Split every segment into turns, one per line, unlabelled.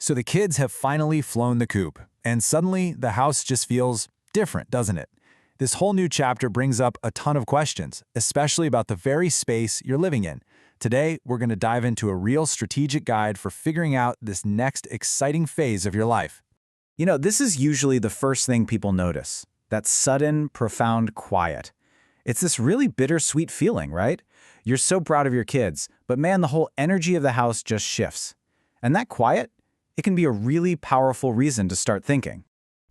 So the kids have finally flown the coop, and suddenly the house just feels different, doesn't it? This whole new chapter brings up a ton of questions, especially about the very space you're living in. Today, we're going to dive into a real strategic guide for figuring out this next exciting phase of your life.
This is usually the first thing people notice, that sudden, profound quiet. It's this really bittersweet feeling, right? You're so proud of your kids, but man, the whole energy of the house just shifts. And that quiet, it can be a really powerful reason to start thinking.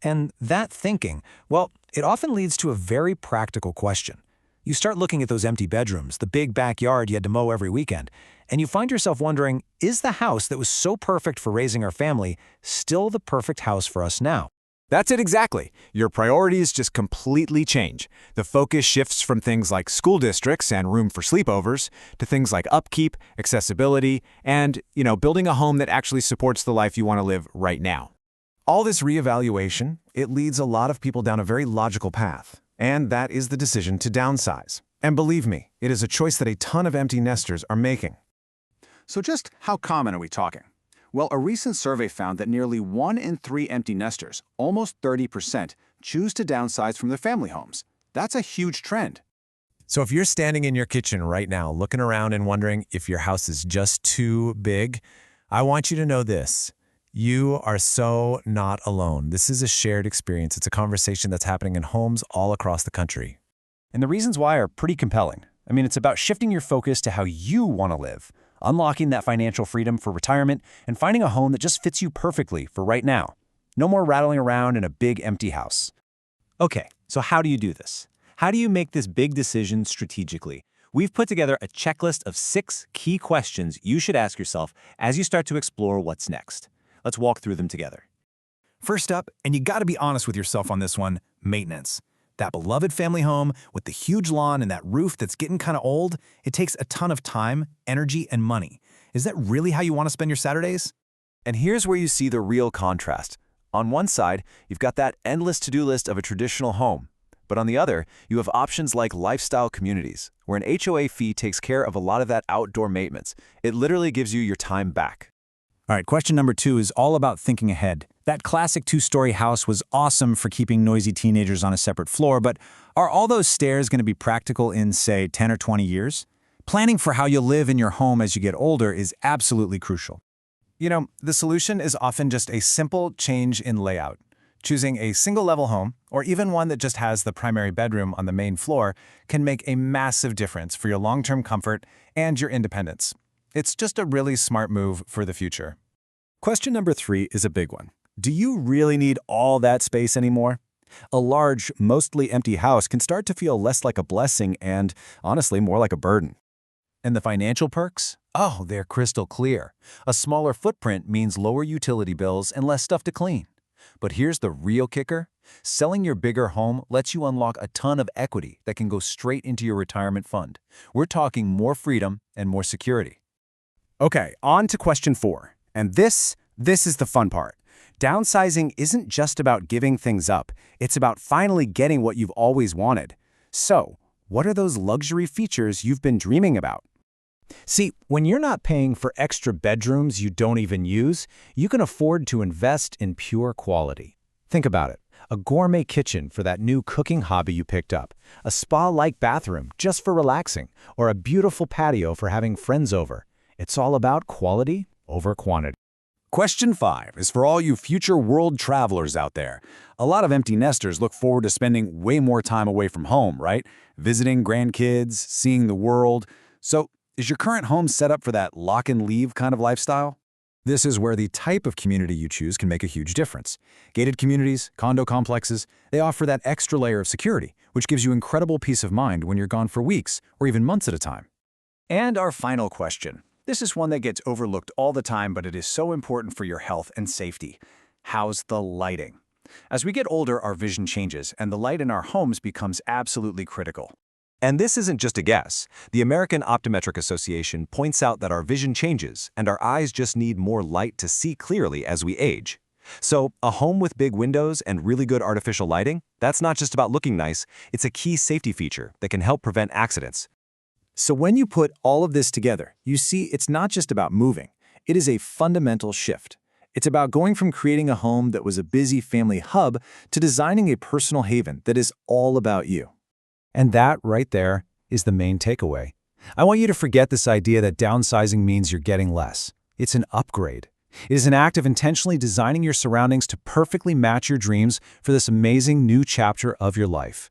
And that thinking, well, it often leads to a very practical question. You start looking at those empty bedrooms, the big backyard you had to mow every weekend, and you find yourself wondering, is the house that was so perfect for raising our family still the perfect house for us now?
That's it exactly. Your priorities just completely change. The focus shifts from things like school districts and room for sleepovers to things like upkeep, accessibility, and, building a home that actually supports the life you want to live right now.
All this reevaluation, it leads a lot of people down a very logical path, and that is the decision to downsize. And believe me, it is a choice that a ton of empty nesters are making.
So just how common are we talking? Well, a recent survey found that nearly 1 in 3 empty nesters, almost 30%, choose to downsize from their family homes. That's a huge trend.
So if you're standing in your kitchen right now, looking around and wondering if your house is just too big, I want you to know this. You are so not alone. This is a shared experience. It's a conversation that's happening in homes all across the country.
And the reasons why are pretty compelling. It's about shifting your focus to how you want to live, unlocking that financial freedom for retirement, and finding a home that just fits you perfectly for right now. No more rattling around in a big empty house. Okay, so how do you do this? How do you make this big decision strategically? We've put together a checklist of 6 key questions you should ask yourself as you start to explore what's next. Let's walk through them together.
First up, and you got to be honest with yourself on this one, maintenance. That beloved family home with the huge lawn and that roof that's getting kind of old, it takes a ton of time, energy, and money. Is that really how you want to spend your Saturdays?
And here's where you see the real contrast. On one side, you've got that endless to-do list of a traditional home. But on the other, you have options like lifestyle communities, where an HOA fee takes care of a lot of that outdoor maintenance. It literally gives you your time back.
All right, question number 2 is all about thinking ahead. That classic 2-story house was awesome for keeping noisy teenagers on a separate floor, but are all those stairs going to be practical in, say, 10 or 20 years? Planning for how you'll live in your home as you get older is absolutely crucial.
The solution is often just a simple change in layout. Choosing a single-level home, or even one that just has the primary bedroom on the main floor, can make a massive difference for your long-term comfort and your independence. It's just a really smart move for the future.
Question number 3 is a big one. Do you really need all that space anymore? A large, mostly empty house can start to feel less like a blessing and, honestly, more like a burden.
And the financial perks? Oh, they're crystal clear. A smaller footprint means lower utility bills and less stuff to clean. But here's the real kicker. Selling your bigger home lets you unlock a ton of equity that can go straight into your retirement fund. We're talking more freedom and more security.
Okay, on to question 4. And this is the fun part. Downsizing isn't just about giving things up. It's about finally getting what you've always wanted. So, what are those luxury features you've been dreaming about?
See, when you're not paying for extra bedrooms you don't even use, you can afford to invest in pure quality. Think about it. A gourmet kitchen for that new cooking hobby you picked up, a spa-like bathroom just for relaxing, or a beautiful patio for having friends over. It's all about quality over quantity.
Question 5 is for all you future world travelers out there. A lot of empty nesters look forward to spending way more time away from home, right? Visiting grandkids, seeing the world. So, is your current home set up for that lock-and-leave kind of lifestyle?
This is where the type of community you choose can make a huge difference. Gated communities, condo complexes, they offer that extra layer of security, which gives you incredible peace of mind when you're gone for weeks or even months at a time.
And our final question. This is one that gets overlooked all the time, but it is so important for your health and safety. How's the lighting? As we get older, our vision changes, and the light in our homes becomes absolutely critical.
And this isn't just a guess. The American Optometric Association points out that our vision changes, and our eyes just need more light to see clearly as we age. So, a home with big windows and really good artificial lighting, that's not just about looking nice, it's a key safety feature that can help prevent accidents.
So when you put all of this together, you see it's not just about moving. It is a fundamental shift.
It's about going from creating a home that was a busy family hub to designing a personal haven that is all about you.
And that, right there, is the main takeaway. I want you to forget this idea that downsizing means you're getting less. It's an upgrade. It is an act of intentionally designing your surroundings to perfectly match your dreams for this amazing new chapter of your life.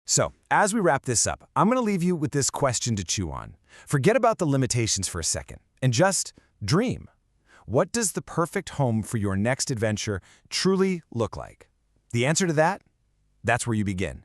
So, as we wrap this up, I'm going to leave you with this question to chew on. Forget about the limitations for a second and just dream. What does the perfect home for your next adventure truly look like? The answer to that? That's where you begin.